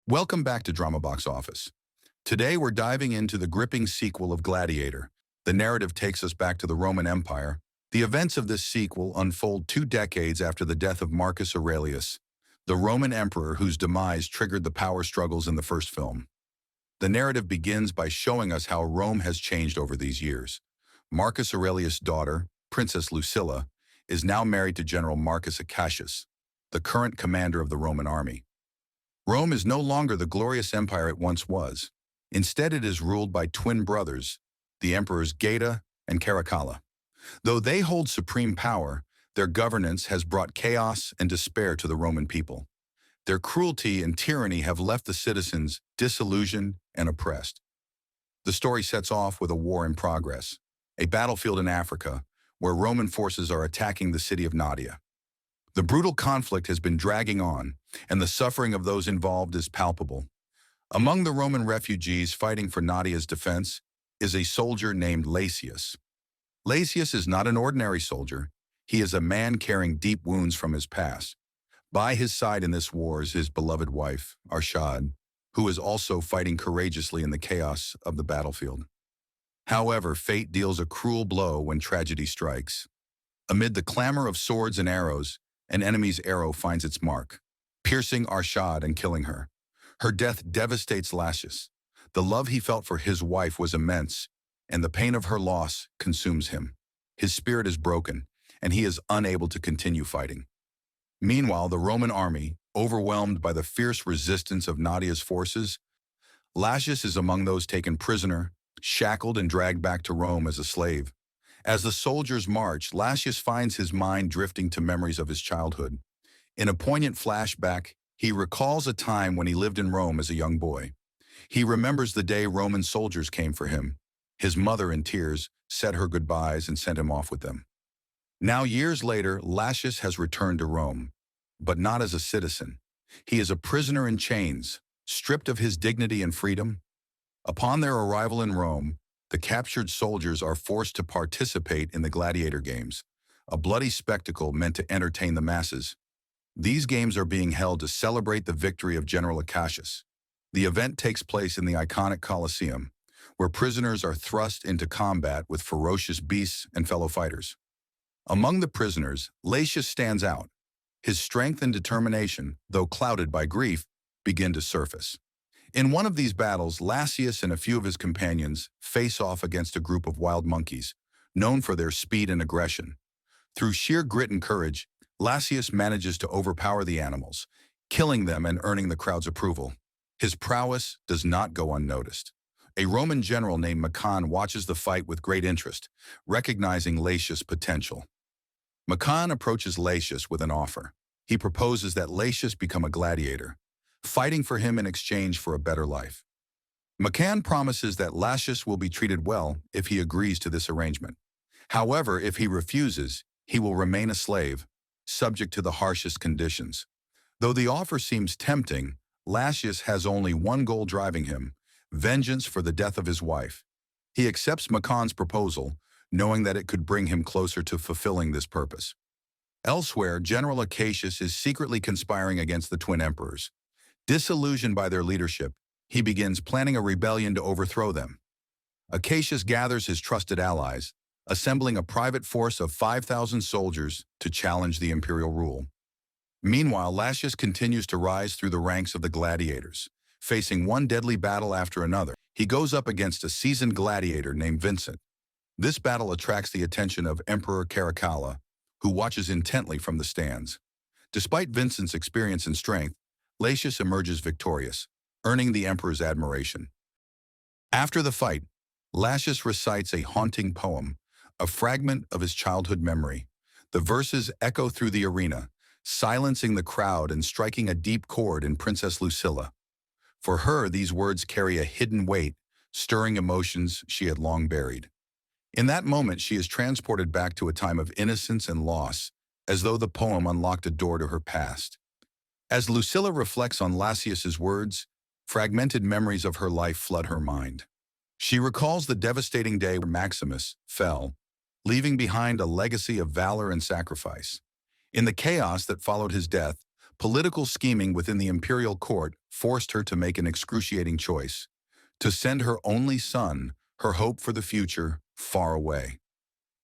Welcome back to Drama Box Office. Today we're diving into the gripping sequel of Gladiator. The narrative takes us back to the Roman Empire. The events of this sequel unfold 2 decades after the death of Marcus Aurelius, the Roman emperor whose demise triggered the power struggles in the first film. The narrative begins by showing us how Rome has changed over these years. Marcus Aurelius' daughter, Princess Lucilla, is now married to General Marcus Cassius, the current commander of the Roman army. Rome is no longer the glorious empire it once was. Instead, it is ruled by twin brothers, the emperors Geta and Caracalla. Though they hold supreme power, their governance has brought chaos and despair to the Roman people. Their cruelty and tyranny have left the citizens disillusioned and oppressed. The story sets off with a war in progress, a battlefield in Africa, where Roman forces are attacking the city of Nadia. The brutal conflict has been dragging on, and the suffering of those involved is palpable. Among the Roman refugees fighting for Nadia's defense is a soldier named Lasius. Lasius is not an ordinary soldier. He is a man carrying deep wounds from his past. By his side in this war is his beloved wife, Arshad, who is also fighting courageously in the chaos of the battlefield. However, fate deals a cruel blow when tragedy strikes. Amid the clamor of swords and arrows, an enemy's arrow finds its mark, piercing Arshad and killing her. Her death devastates Lasius. The love he felt for his wife was immense, and the pain of her loss consumes him. His spirit is broken, and he is unable to continue fighting. Meanwhile, the Roman army, overwhelmed by the fierce resistance of Nadia's forces, Lasius is among those taken prisoner, shackled and dragged back to Rome as a slave. As the soldiers march, Lasius finds his mind drifting to memories of his childhood. In a poignant flashback, he recalls a time when he lived in Rome as a young boy. He remembers the day Roman soldiers came for him. His mother, in tears, said her goodbyes and sent him off with them. Now, years later, Lasius has returned to Rome, but not as a citizen. He is a prisoner in chains, stripped of his dignity and freedom. Upon their arrival in Rome, the captured soldiers are forced to participate in the Gladiator games, a bloody spectacle meant to entertain the masses. These games are being held to celebrate the victory of General Cassius. The event takes place in the iconic Colosseum, where prisoners are thrust into combat with ferocious beasts and fellow fighters. Among the prisoners, Lasius stands out. His strength and determination, though clouded by grief, begin to surface. In one of these battles, Lasius and a few of his companions face off against a group of wild monkeys, known for their speed and aggression. Through sheer grit and courage, Lasius manages to overpower the animals, killing them and earning the crowd's approval. His prowess does not go unnoticed. A Roman general named Macan watches the fight with great interest, recognizing Lasius' potential. Macan approaches Lasius with an offer. He proposes that Lasius become a gladiator, fighting for him in exchange for a better life. Macan promises that Lasius will be treated well if he agrees to this arrangement. However, if he refuses, he will remain a slave, subject to the harshest conditions. Though the offer seems tempting, Lasius has only one goal driving him: vengeance for the death of his wife. He accepts Macan's proposal, knowing that it could bring him closer to fulfilling this purpose. Elsewhere, General Cassius is secretly conspiring against the twin emperors. Disillusioned by their leadership, he begins planning a rebellion to overthrow them. Cassius gathers his trusted allies, assembling a private force of 5,000 soldiers to challenge the imperial rule. Meanwhile, Lasius continues to rise through the ranks of the gladiators. Facing one deadly battle after another, he goes up against a seasoned gladiator named Vincent. This battle attracts the attention of Emperor Caracalla, who watches intently from the stands. Despite Vincent's experience and strength, Lasius emerges victorious, earning the emperor's admiration. After the fight, Lasius recites a haunting poem, a fragment of his childhood memory. The verses echo through the arena, silencing the crowd and striking a deep chord in Princess Lucilla. For her, these words carry a hidden weight, stirring emotions she had long buried. In that moment, she is transported back to a time of innocence and loss, as though the poem unlocked a door to her past. As Lucilla reflects on Lasius's words, fragmented memories of her life flood her mind. She recalls the devastating day when Maximus fell, leaving behind a legacy of valor and sacrifice. In the chaos that followed his death, political scheming within the imperial court forced her to make an excruciating choice: to send her only son, her hope for the future, far away.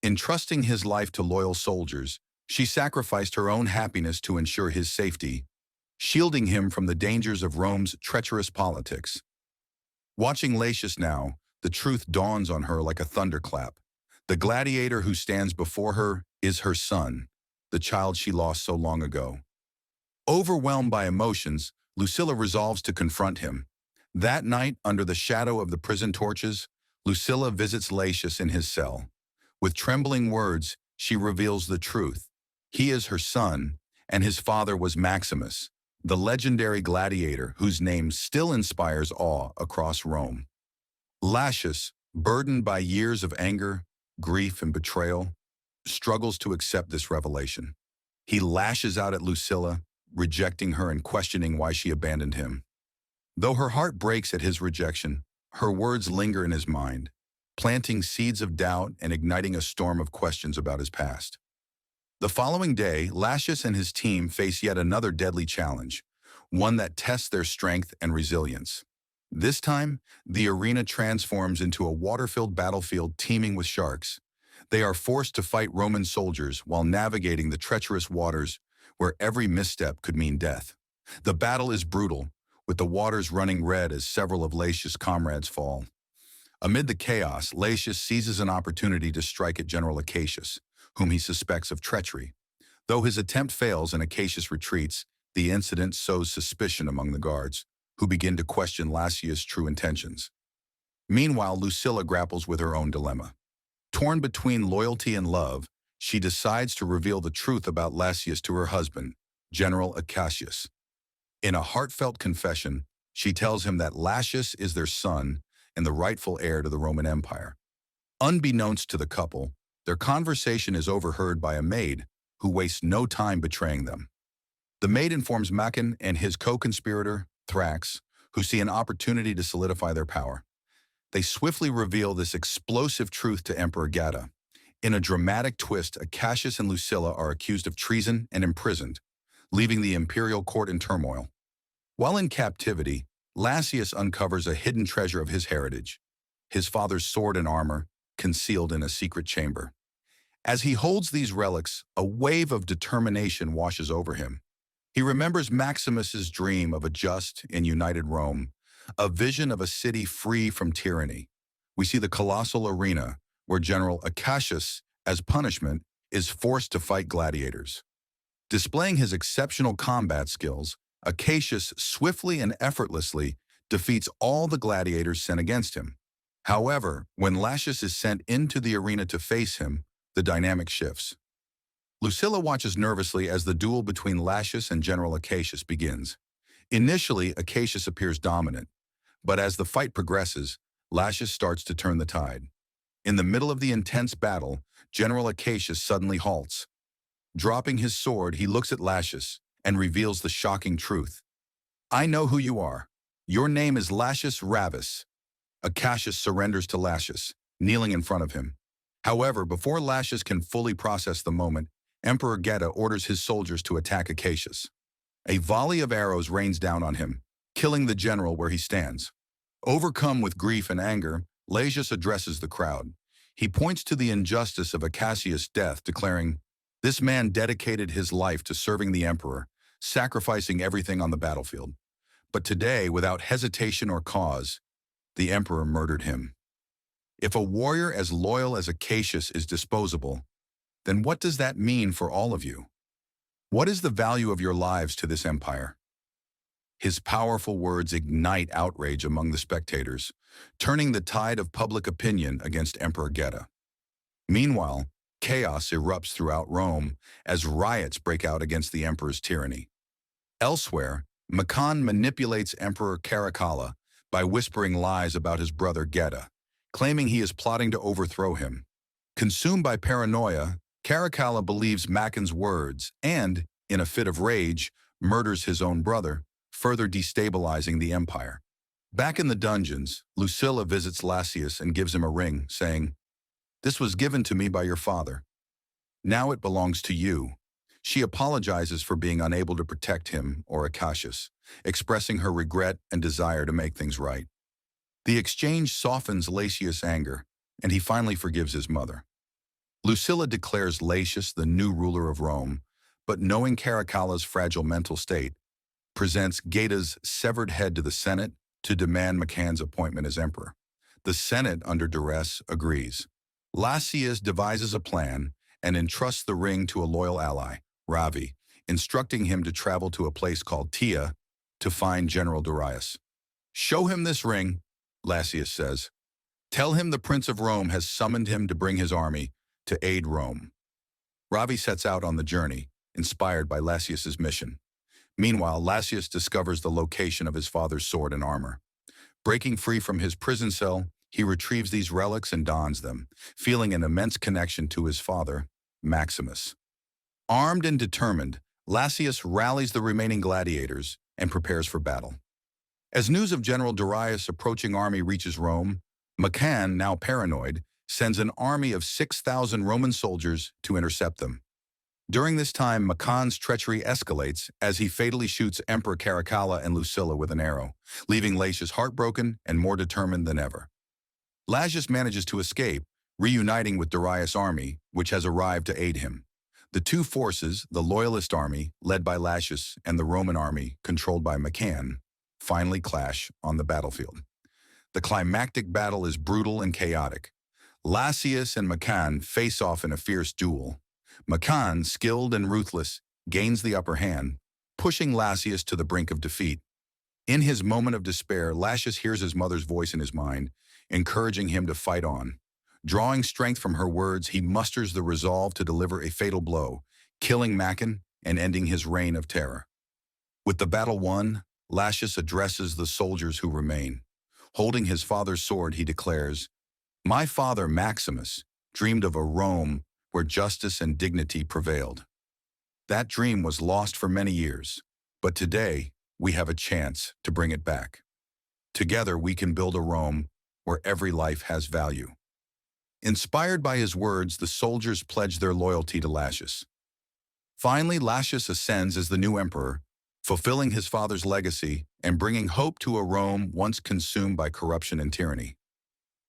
Entrusting his life to loyal soldiers, she sacrificed her own happiness to ensure his safety, shielding him from the dangers of Rome's treacherous politics. Watching Latius now, the truth dawns on her like a thunderclap. The gladiator who stands before her is her son, the child she lost so long ago. Overwhelmed by emotions, Lucilla resolves to confront him. That night, under the shadow of the prison torches, Lucilla visits Latius in his cell. With trembling words, she reveals the truth. He is her son, and his father was Maximus, the legendary gladiator whose name still inspires awe across Rome. Latius, burdened by years of anger, grief, and betrayal, struggles to accept this revelation. He lashes out at Lucilla, rejecting her and questioning why she abandoned him. Though her heart breaks at his rejection, her words linger in his mind, planting seeds of doubt and igniting a storm of questions about his past. The following day, Latius and his team face yet another deadly challenge, one that tests their strength and resilience. This time, the arena transforms into a water-filled battlefield teeming with sharks. They are forced to fight Roman soldiers while navigating the treacherous waters where every misstep could mean death. The battle is brutal, with the waters running red as several of Latius' comrades fall. Amid the chaos, Latius seizes an opportunity to strike at General Acacius, whom he suspects of treachery. Though his attempt fails and Acacius retreats, the incident sows suspicion among the guards, who begin to question Latius' true intentions. Meanwhile, Lucilla grapples with her own dilemma. Torn between loyalty and love, she decides to reveal the truth about Latius to her husband, General Acacius. In a heartfelt confession, she tells him that Latius is their son and the rightful heir to the Roman Empire. Unbeknownst to the couple, their conversation is overheard by a maid who wastes no time betraying them. The maid informs Macon and his co-conspirator, Thrax, who see an opportunity to solidify their power. They swiftly reveal this explosive truth to Emperor Geta. In a dramatic twist, Acacius and Lucilla are accused of treason and imprisoned, leaving the imperial court in turmoil. While in captivity, Latius uncovers a hidden treasure of his heritage, his father's sword and armor, concealed in a secret chamber. As he holds these relics, a wave of determination washes over him. He remembers Maximus's dream of a just and united Rome, a vision of a city free from tyranny. We see the colossal arena where General Acacius, as punishment, is forced to fight gladiators. Displaying his exceptional combat skills, Acacius swiftly and effortlessly defeats all the gladiators sent against him. However, when Latius is sent into the arena to face him, the dynamic shifts. Lucilla watches nervously as the duel between Latius and General Acacius begins. Initially, Acacius appears dominant, but as the fight progresses, Latius starts to turn the tide. In the middle of the intense battle, General Acacius suddenly halts. Dropping his sword, he looks at Latius and reveals the shocking truth. "I know who you are. Your name is Latius Ravis." Acacius surrenders to Latius, kneeling in front of him. However, before Latius can fully process the moment, Emperor Geta orders his soldiers to attack Acacius. A volley of arrows rains down on him, killing the general where he stands. Overcome with grief and anger, Latius addresses the crowd. He points to the injustice of Acacius' death, declaring, "This man dedicated his life to serving the emperor, sacrificing everything on the battlefield. But today, without hesitation or cause, the emperor murdered him." If a warrior as loyal as Acacius is disposable, then what does that mean for all of you? What is the value of your lives to this empire? His powerful words ignite outrage among the spectators, turning the tide of public opinion against Emperor Geta. Meanwhile, chaos erupts throughout Rome as riots break out against the emperor's tyranny. Elsewhere, Macon manipulates Emperor Caracalla by whispering lies about his brother Geta, claiming he is plotting to overthrow him. Consumed by paranoia, Caracalla believes Macon's words and, in a fit of rage, murders his own brother, further destabilizing the empire. Back in the dungeons, Lucilla visits Latius and gives him a ring, saying, "This was given to me by your father. Now it belongs to you." She apologizes for being unable to protect him or Acacius, expressing her regret and desire to make things right. The exchange softens Latius' anger, and he finally forgives his mother. Lucilla declares Latius the new ruler of Rome, but knowing Caracalla's fragile mental state, presents Gaeta's severed head to the Senate to demand McCann's appointment as emperor. The Senate, under duress, agrees. Lasius devises a plan and entrusts the ring to a loyal ally, Ravi, instructing him to travel to a place called Tia to find General Darius. "Show him this ring," Lasius says. "Tell him the Prince of Rome has summoned him to bring his army to aid Rome." Ravi sets out on the journey, inspired by Lasius's mission. Meanwhile, Lasius discovers the location of his father's sword and armor. Breaking free from his prison cell, he retrieves these relics and dons them, feeling an immense connection to his father, Maximus. Armed and determined, Lasius rallies the remaining gladiators and prepares for battle. As news of General Darius' approaching army reaches Rome, McCann, now paranoid, sends an army of 6,000 Roman soldiers to intercept them. During this time, McCann's treachery escalates as he fatally shoots Emperor Caracalla and Lucilla with an arrow, leaving Latius heartbroken and more determined than ever. Lasius manages to escape, reuniting with Darius' army, which has arrived to aid him. The two forces, the Loyalist army, led by Lasius, and the Roman army, controlled by McCann, finally clash on the battlefield. The climactic battle is brutal and chaotic. Lasius and McCann face off in a fierce duel. McCann, skilled and ruthless, gains the upper hand, pushing Lasius to the brink of defeat. In his moment of despair, Lasius hears his mother's voice in his mind, encouraging him to fight on. Drawing strength from her words, he musters the resolve to deliver a fatal blow, killing Macon and ending his reign of terror. With the battle won, Lasius addresses the soldiers who remain. Holding his father's sword, he declares, "My father, Maximus, dreamed of a Rome where justice and dignity prevailed. That dream was lost for many years, but today we have a chance to bring it back. Together we can build a Rome where every life has value." Inspired by his words, the soldiers pledge their loyalty to Lasius. Finally, Lasius ascends as the new emperor, fulfilling his father's legacy and bringing hope to a Rome once consumed by corruption and tyranny.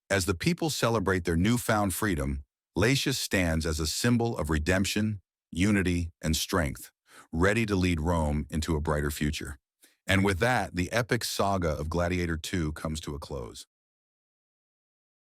As the people celebrate their newfound freedom, Lasius stands as a symbol of redemption, unity, and strength, ready to lead Rome into a brighter future. And with that, the epic saga of Gladiator II comes to a close.